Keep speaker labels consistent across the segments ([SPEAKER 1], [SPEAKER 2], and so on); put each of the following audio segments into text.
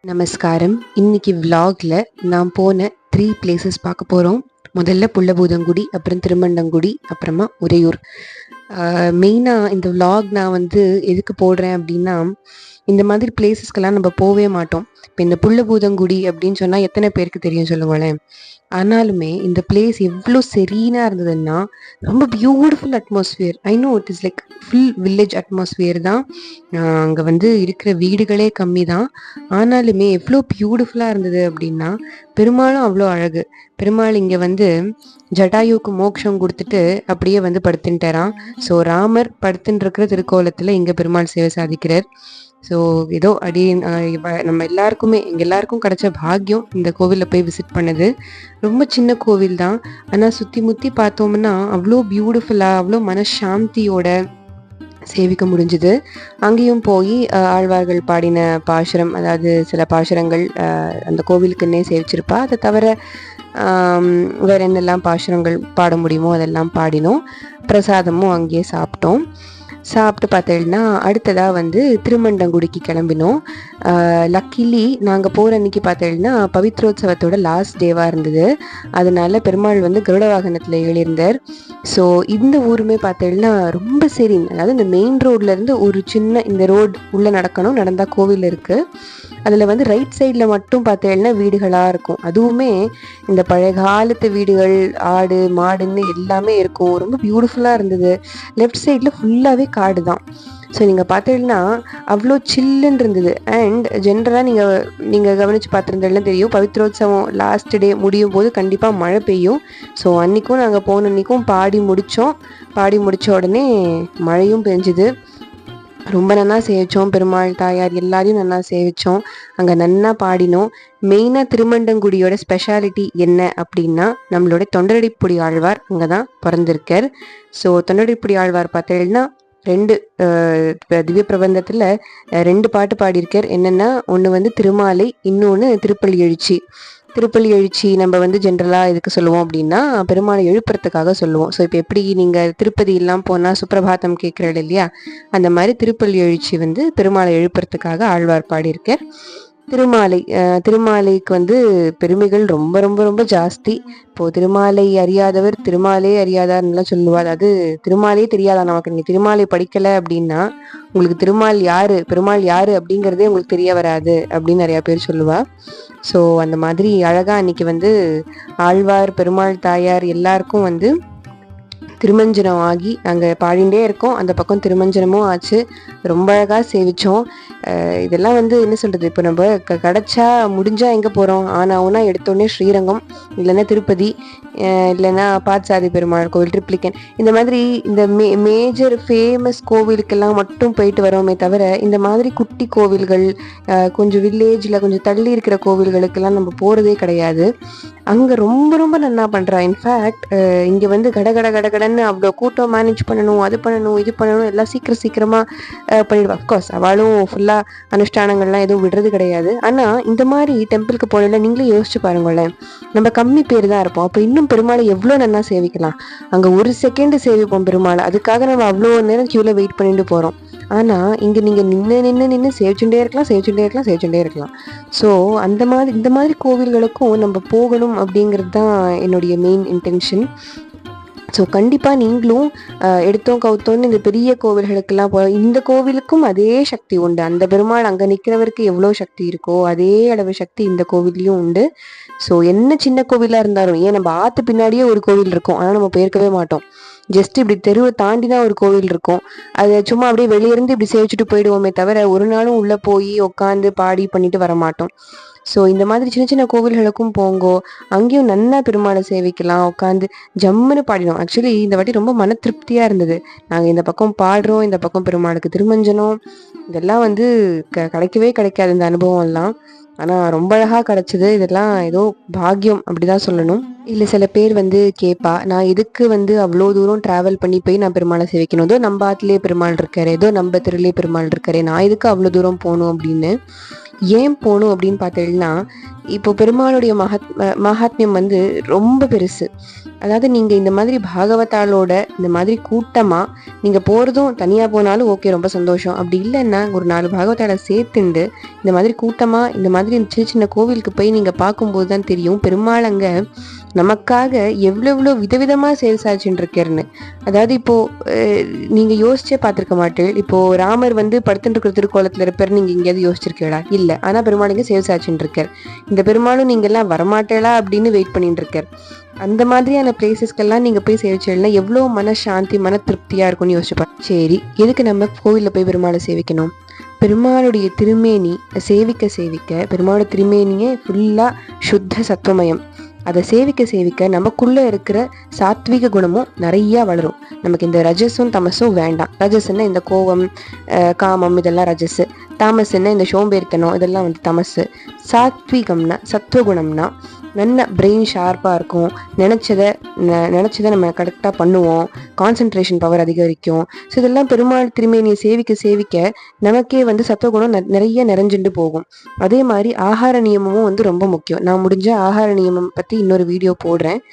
[SPEAKER 1] நமஸ்காரம். இன்னைக்கு விலாகில் நான் போன 3 பிளேசஸ் பார்க்க போகிறோம். முதல்ல புள்ளபூதங்குடி, அப்புறம் திருமண்டங்குடி, அப்புறமா உறையூர். மெயினாக இந்த விலாக் நான் எதுக்கு போடுறேன் அப்படின்னா, இந்த மாதிரி பிளேசஸ்க்கெல்லாம் நம்ம போகவே மாட்டோம். இப்போ இந்த புள்ளபூதங்குடி அப்படின்னு சொன்னால் எத்தனை பேருக்கு தெரியும் சொல்லுங்களேன். ஆனாலுமே இந்த பிளேஸ் எவ்வளோ செரீனாக இருந்ததுன்னா, ரொம்ப beautiful atmosphere. I know it is like full village atmosphere தான். அங்கே இருக்கிற வீடுகளே கம்மி தான். ஆனாலுமே எவ்வளோ பியூட்டிஃபுல்லாக இருந்தது அப்படின்னா, பெருமாளும் அவ்வளோ அழகு. பெருமாள் இங்கே ஜட்டாயுக்கு மோட்சம் கொடுத்துட்டு அப்படியே படுத்துட்டாராம். ஸோ ராமர் படுத்துன்னு இருக்கிற திருக்கோலத்தில் இங்கே பெருமாள் சேவை சாதிக்கிறார். ஸோ ஏதோ நம்ம எல்லாருக்குமே எங்கள் எல்லாருக்கும் கிடைச்ச பாக்கியம் இந்த கோவிலில் போய் விசிட் பண்ணது. ரொம்ப சின்ன கோவில் தான், ஆனால் சுற்றி முற்றி பார்த்தோம்னா அவ்வளோ பியூட்டிஃபுல்லாக, அவ்வளோ மனசாந்தியோட சேவிக்க முடிஞ்சுது. அங்கேயும் போய் ஆழ்வார்கள் பாடின பாசுரம், அதாவது சில பாசுரங்கள் அந்த கோவிலுக்குன்னே சேவிச்சிருப்பா. அதை தவிர வேற என்னெல்லாம் பாசுரங்கள் பாட முடியுமோ அதெல்லாம் பாடினோம். பிரசாதமும் அங்கேயே சாப்பிட்டு பார்த்தேன்னா அடுத்ததாக திருமண்டங்குடிக்கு கிளம்பினோம். லக்கிலி நாங்கள் போகிற அன்னைக்கு பார்த்தேன்னா பவித்ரோத்சவத்தோட லாஸ்ட் டேவாக இருந்தது. அதனால பெருமாள் கருட வாகனத்தில் எழுந்தார். ஸோ இந்த ஊருமே பார்த்தேன்னா ரொம்ப செரீன். அதாவது இந்த மெயின் ரோட்லேருந்து ஒரு சின்ன இந்த ரோடு உள்ளே நடந்தால் கோவில் இருக்குது. அதில் ரைட் சைடில் மட்டும் பார்த்தேன்னா வீடுகளாக இருக்கும். அதுவுமே இந்த பழைய காலத்து வீடுகள், ஆடு மாடுன்னு எல்லாமே இருக்கும். ரொம்ப பியூட்டிஃபுல்லாக இருந்தது. லெஃப்ட் சைடில் ஃபுல்லாகவே காடு தான். ஸோ நீங்கள் பார்த்தீங்கன்னா அவ்வளோ சில்லுன்னு இருந்தது. அண்ட் ஜென்ரலாக நீங்கள் கவனித்து பார்த்துருந்தேன்னா தெரியும், பவித்ரோத்சவம் லாஸ்ட் டே முடியும் போது கண்டிப்பாக மழை பெய்யும். ஸோ அன்றைக்கும் நாங்கள் போன அன்றைக்கும் பாடி முடித்த உடனே மழையும் பெஞ்சுது. ரொம்ப நன்னா சேவிச்சோம். பெருமாள் தாயார் எல்லாரையும் நன்னா சேவிச்சோம். அங்கே நன்னா பாடினோம். மெயினாக திருமண்டங்குடியோட ஸ்பெஷாலிட்டி என்ன அப்படின்னா, நம்மளோட தொண்டரடிப்புடி ஆழ்வார் அங்கே தான் பிறந்திருக்கார். ஸோ தொண்டரடிப்புடி ஆழ்வார் பார்த்தீங்கன்னா 2 திவ்ய பிரபந்தத்தில் 2 பாட்டு பாடியிருக்கார். என்னென்னா, ஒன்று திருமாலை, இன்னொன்று திருப்பள்ளி எழுச்சி. நம்ம ஜென்ரலாக எதுக்கு சொல்லுவோம் அப்படின்னா, பெருமாளை எழுப்புறதுக்காக சொல்லுவோம். ஸோ இப்போ எப்படி நீங்கள் திருப்பதி எல்லாம் போனால் சுப்பிரபாதம் கேட்குறது இல்லையா, அந்த மாதிரி திருப்பள்ளி எழுச்சி பெருமாளை எழுப்புறதுக்காக ஆழ்வார் பாடியிருக்கார். திருமாலைக்கு பெருமைகள் ரொம்ப ரொம்ப ரொம்ப ஜாஸ்தி. இப்போது திருமாலை அறியாதவர் திருமாலே அறியாதார்னுலாம் சொல்லுவாள். அது திருமாலே தெரியாதா நமக்கு. நீங்கள் திருமாலை படிக்கலை அப்படின்னா உங்களுக்கு பெருமாள் யாரு அப்படிங்கிறதே உங்களுக்கு தெரிய வராது அப்படின்னு நிறையா பேர் சொல்லுவா. ஸோ அந்த மாதிரி அழகாக அன்னைக்கு ஆழ்வார், பெருமாள் தாயார் எல்லாருக்கும் திருமஞ்சனம் ஆகி நாங்கள் பாடிண்டே இருக்கோம். அந்த பக்கம் திருமஞ்சனமும் ஆச்சு. ரொம்ப அழகாக சேவிச்சோம். இதெல்லாம் என்ன சொல்கிறது, இப்போ நம்ம கிடச்சா முடிஞ்சால் எங்கே போகிறோம், ஆனாவுன்னா எடுத்தோடனே ஸ்ரீரங்கம், இல்லைன்னா திருப்பதி, இல்லைன்னா பாட்சாதி பெருமாள் கோவில், ட்ரிப்ளிகன், இந்த மாதிரி இந்த மேஜர் ஃபேமஸ் கோவிலுக்கெல்லாம் மட்டும் போயிட்டு வரோமே தவிர, இந்த மாதிரி குட்டி கோவில்கள், கொஞ்சம் வில்லேஜில் கொஞ்சம் தள்ளி இருக்கிற கோவில்களுக்கெல்லாம் நம்ம போகிறதே கிடையாது. அங்கே ரொம்ப ரொம்ப நன்னா பண்ணுறா. இன்ஃபேக்ட் இங்கே கடகடன்னு அவ்வளோ கூட்டம் மேனேஜ் பண்ணணும், அது பண்ணணும், இது பண்ணணும், எல்லாம் சீக்கிரமாக பண்ணிடுவா. அஃப்கோர்ஸ் அவளும் ஃபுல்லாக அனுஷ்டானங்கள்லாம் எதுவும் விடுறது கிடையாது. ஆனால் இந்த மாதிரி டெம்பிளுக்கு போகல, நீங்களே யோசிச்சு பாருங்களேன், நம்ம கம்மி பேர் தான் இருப்போம். அப்போ இன்னும் பெருமாளை எவ்வளோ நன்னா சேவிக்கலாம். அங்கே ஒரு செகண்ட் சேவிப்போம் பெருமாளை. அதுக்காக நம்ம அவ்வளோ நேரம் க்யூவில் வெயிட் பண்ணிட்டு போகிறோம். ஆனால் இங்கே நீங்கள் நின்று சேவிச்சுட்டே இருக்கலாம். ஸோ இந்த மாதிரி கோவில்களுக்கும் நம்ம போகணும் அப்படிங்கிறது தான் என்னுடைய மெயின் இன்டென்ஷன். ஸோ கண்டிப்பாக நீங்களும் எடுத்தோம் கவுத்தோன்னு இந்த பெரிய கோவில்களுக்கெல்லாம் இந்த கோவிலுக்கும் அதே சக்தி உண்டு. அந்த பெருமாள் அங்கே நிற்கிறவருக்கு எவ்வளோ சக்தி இருக்கோ அதே அளவு சக்தி இந்த கோவில்லையும் உண்டு. ஸோ என்ன சின்ன கோவிலாக இருந்தாலும், ஏன் நம்ம ஆற்று பின்னாடியே ஒரு கோவில் இருக்கும், ஆனால் நம்ம போயிருக்கவே மாட்டோம். ஜஸ்ட் இப்படி தெருவை தாண்டி தான் ஒரு கோவில் இருக்கும். அதை சும்மா அப்படியே வெளியிருந்து இப்படி சேவிச்சுட்டு போயிடுவோமே தவிர ஒரு நாளும் உள்ளே போய் உட்காந்து பாடி பண்ணிட்டு வர மாட்டோம். ஸோ இந்த மாதிரி சின்ன சின்ன கோவில்களுக்கும் போங்கோ. அங்கேயும் நன்னா பெருமாளை சேவிக்கலாம். உட்காந்து ஜம்முன்னு பாடினோம். ஆக்சுவலி இந்த வாட்டி ரொம்ப மன திருப்தியாக இருந்தது. நாங்கள் இந்த பக்கம் பாடுறோம், இந்த பக்கம் பெருமாளுக்கு திருமஞ்சனம், இதெல்லாம் கிடைக்காது இந்த அனுபவம் எல்லாம். ஆனால் ரொம்ப அழகாக கிடச்சிது. இதெல்லாம் ஏதோ பாக்கியம் அப்படிதான் சொல்லணும். இல்லை சில பேர் கேட்பா, நான் எதுக்கு அவ்வளோ தூரம் ட்ராவல் பண்ணி போய் நான் பெருமாளை சேவிக்கணும், ஏதோ நம்ம ஆத்துலேயே பெருமாள் இருக்காரு, ஏதோ நம்ம தெருலேயே பெருமாள் இருக்காரு, நான் எதுக்கு அவ்வளோ தூரம் போகணும் அப்படின்னு. ஏன் போகணும் அப்படின்னு பார்த்தீங்கன்னா, இப்போ பெருமாளுடைய மகாத்மியம் ரொம்ப பெருசு. அதாவது நீங்கள் இந்த மாதிரி பாகவதாலோட இந்த மாதிரி கூட்டமாக நீங்கள் போகிறதும் தனியாக போனாலும் ஓகே, ரொம்ப சந்தோஷம். அப்படி இல்லைன்னா ஒரு 4 பாகவதால சேர்த்துண்டு இந்த மாதிரி கூட்டமாக இந்த மாதிரி சின்ன சின்ன கோவிலுக்கு போய் நீங்கள் பார்க்கும்போது தான் தெரியும் பெருமாள் அங்கே நமக்காக எவ்வளோ விதவிதமாக சேல் சாய்ச்சின்னு இருக்கேன்னு. அதாவது இப்போது நீங்கள் யோசிச்சே பார்த்துருக்க மாட்டேன். இப்போது ராமர் வந்து படுத்துட்டு இருக்கிற திருக்கோலத்தில் இருப்பார், நீங்கள் எங்கேயாவது யோசிச்சிருக்கீங்களா? இல்லை. ஆனால் பெருமாள் இங்கே சேல் சாய்ச்சின்னு இருக்கார். இந்த பெருமாளும் நீங்கள்லாம் வரமாட்டேலா அப்படின்னு வெயிட் பண்ணிட்டு இருக்கார். அந்த மாதிரியான பிளேசஸ்க்கெல்லாம் நீங்கள் போய் சேவிச்சேன்னா எவ்வளோ மனசாந்தி மன திருப்தியாக இருக்கும்னு யோசிச்சுப்பேன். சரி, எதுக்கு நம்ம கோவிலில் போய் பெருமாளை சேவிக்கணும்? பெருமாளுடைய திருமேனி சேவிக்க பெருமாளோட திருமேனியே ஃபுல்லாக சுத்த சத்துவமயம். அதை சேவிக்க நமக்குள்ளே இருக்கிற சாத்விக குணமும் நிறையா வளரும். நமக்கு இந்த ரஜஸும் தமஸும் வேண்டாம். ரஜஸ்ன்னா இந்த கோவம் காமம் இதெல்லாம் ரஜஸ், தாமஸ்ன்னா இந்த சோம்பேறித்தனம் இதெல்லாம் வந்து தமசு. சாத்விகம்னா சத்துவகுணம்னா நல்ல பிரெயின் ஷார்ப்பாக இருக்கும், நினச்சதை நம்ம கரெக்டாக பண்ணுவோம், கான்சன்ட்ரேஷன் பவர் அதிகரிக்கும். ஸோ இதெல்லாம் பெருமாள் திருமேனியை சேவிக்க நமக்கே வந்து சத்துவகுணம் நிறைய நிறைஞ்சுட்டு போகும். அதே மாதிரி ஆகார நியமமும் வந்து ரொம்ப முக்கியம். நான் முடிஞ்ச ஆகார நியமம் பற்றி இன்னொரு வீடியோ போடுறேன்.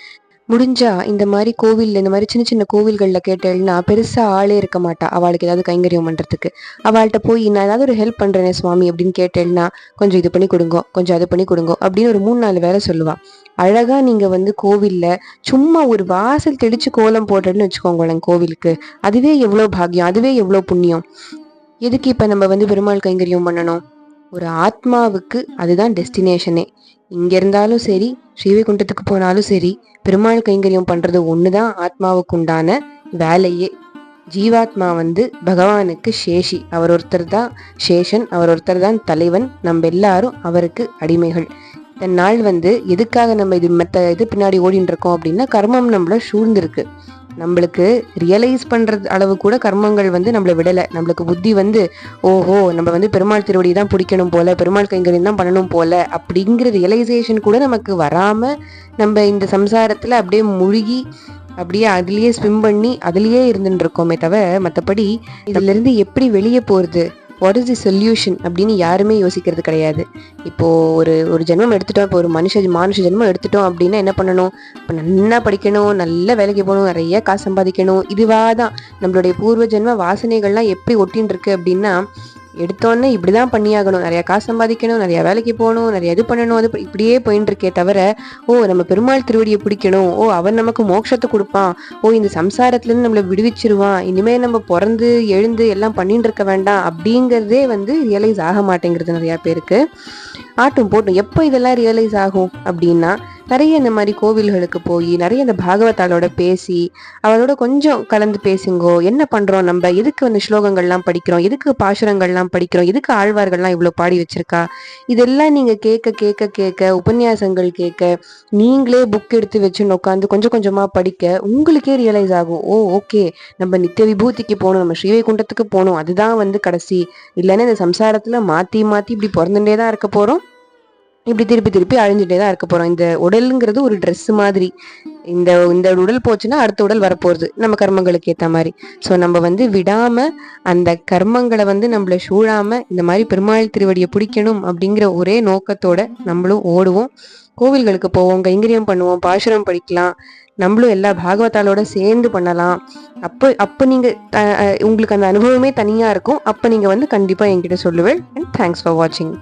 [SPEAKER 1] முடிஞ்சா இந்த மாதிரி கோவிலில் இந்த மாதிரி சின்ன சின்ன கோவில்களில் கேட்டேன்னா பெருசாக ஆளே இருக்க மாட்டா. அவளுக்கு ஏதாவது கைங்கரியம் பண்ணுறதுக்கு அவள்கிட்ட போய் நான் ஏதாவது ஒரு ஹெல்ப் பண்ணுறேனே சுவாமி அப்படின்னு கேட்டேன்னா கொஞ்சம் இது பண்ணி கொடுங்கோ, கொஞ்சம் அது பண்ணி கொடுங்கோ அப்படின்னு ஒரு 3-4 வேலை சொல்லுவாள். அழகாக நீங்கள் வந்து கோவிலில் சும்மா ஒரு வாசல் தெளித்து கோலம் போடுறேன்னு வச்சுக்கோங்களேன் கோவிலுக்கு, அதுவே எவ்வளோ பாக்கியம், அதுவே எவ்வளோ புண்ணியம். எதுக்கு இப்போ நம்ம வந்து பெருமாள் கைங்கரியம் பண்ணணும்? ஒரு ஆத்மாவுக்கு அதுதான் டெஸ்டினேஷனே. இங்கே இருந்தாலும் சரி, ஸ்ரீவைகுண்டத்துக்கு போனாலும் சரி, பெருமாள் கைங்கரியம் பண்ணுறது ஒன்று தான் ஆத்மாவுக்கு உண்டான வேலையே. ஜீவாத்மா வந்து பகவானுக்கு சேஷி, அவர் ஒருத்தர் தான் சேஷன், அவர் ஒருத்தர் தான் தலைவன், நம்ம எல்லாரும் அவருக்கு அடிமைகள். இந்த நாள் வந்து எதுக்காக நம்ம இது பின்னாடி ஓடின்னு இருக்கோம் அப்படின்னா கர்மம் நம்மள சூழ்ந்திருக்கு. நம்மளுக்கு ரியலைஸ் பண்ணுறது அளவு கூட கர்மங்கள் வந்து நம்மளை விடலை. நம்மளுக்கு புத்தி வந்து ஓஹோ நம்ம வந்து பெருமாள் திருவடி தான் பிடிக்கணும் போல, பெருமாள் கைங்கரியம் தான் பண்ணணும் போல அப்படிங்கிற ரியலைசேஷன் கூட நமக்கு வராமல் நம்ம இந்த சம்சாரத்தில் அப்படியே முழுகி அப்படியே அதுலேயே ஸ்விம் பண்ணி அதுலேயே இருந்துட்டு இருக்கோமே தவிர மற்றபடி இதுலேருந்து எப்படி வெளியே போகிறது, வாட் இஸ் தி சொல்யூஷன் அப்படின்னு யாருமே யோசிக்கிறது கிடையாது. இப்போது ஒரு ஜென்மம் எடுத்துட்டோம், இப்போ ஒரு மானுஷ ஜென்மம் எடுத்துட்டோம் அப்படின்னா என்ன பண்ணணும்? இப்போ நல்லா படிக்கணும், நல்ல வேலைக்கு போகணும், நிறைய காசு சம்பாதிக்கணும். இதுவாக தான் நம்மளுடைய பூர்வ ஜென்ம வாசனைகள்லாம் எப்படி ஒட்டின்னு இருக்கு அப்படின்னா எடுத்தோன்னே இப்படி தான் பண்ணியாகணும், நிறையா காசு சம்பாதிக்கணும், நிறையா வேலைக்கு போகணும், நிறைய இது பண்ணணும், அது இப்படியே போயின்னு இருக்கே தவிர நம்ம பெருமாள் திருவடியை பிடிக்கணும், அவன் நமக்கு மோட்சத்தை கொடுப்பான், இந்த சம்சாரத்துலேருந்து நம்மளை விடுவிச்சிருவான், இனிமேல் நம்ம பிறந்து எழுந்து எல்லாம் பண்ணிட்டு இருக்க வேண்டாம் அப்படிங்கிறதே வந்து ரியலைஸ் ஆக மாட்டேங்கிறது நிறையா பேருக்கு. ஆட்டும் போட்டும் எப்போ இதெல்லாம் ரியலைஸ் ஆகும் அப்படின்னா நிறைய இந்த மாதிரி கோவில்களுக்கு போய் நிறைய இந்த பாகவதாலோட பேசி அவளோட கொஞ்சம் கலந்து பேசுங்கோ. என்ன பண்ணுறோம் நம்ம, எதுக்கு வந்து ஸ்லோகங்கள்லாம் படிக்கிறோம், எதுக்கு பாசுரங்கள்லாம் படிக்கிறோம், எதுக்கு ஆழ்வார்கள்லாம் இவ்வளோ பாடி வச்சிருக்கா, இதெல்லாம் நீங்கள் கேட்க உபன்யாசங்கள் கேட்க நீங்களே புக் எடுத்து வச்சுன்னு உட்காந்து கொஞ்சம் கொஞ்சமாக படிக்க உங்களுக்கே ரியலைஸ் ஆகும், ஓகே நம்ம நித்திய விபூதிக்கு போகணும், நம்ம ஸ்ரீவைகுண்டத்துக்கு போகணும், அதுதான் வந்து கடைசி. இல்லைன்னா இந்த சம்சாரத்தில் மாற்றி இப்படி பிறந்துட்டே தான் இருக்க போகிறோம், இப்படி திருப்பி அழிஞ்சுட்டே தான் இருக்க போகிறோம். இந்த உடலுங்கிறது ஒரு ட்ரெஸ் மாதிரி. இந்த உடல் போச்சுன்னா அடுத்த உடல் வரப்போகிறது நம்ம கர்மங்களுக்கு ஏற்ற மாதிரி. ஸோ நம்ம வந்து விடாமல் அந்த கர்மங்களை வந்து நம்மளை சூழாமல் இந்த மாதிரி பெருமாள் திருவடியை பிடிக்கணும் அப்படிங்கிற ஒரே நோக்கத்தோட நம்மளும் ஓடுவோம், கோவில்களுக்கு போவோம், கைங்கரியம் பண்ணுவோம், பாசுரம் படிக்கலாம், நம்மளும் எல்லா பாகவதாலோட சேர்ந்து பண்ணலாம். அப்போ நீங்கள் உங்களுக்கு அந்த அனுபவமே தனியாக இருக்கும். அப்போ நீங்கள் வந்து கண்டிப்பாக என்கிட்ட சொல்லுவேன். அண்ட் தேங்க்ஸ் ஃபார் வாட்சிங்.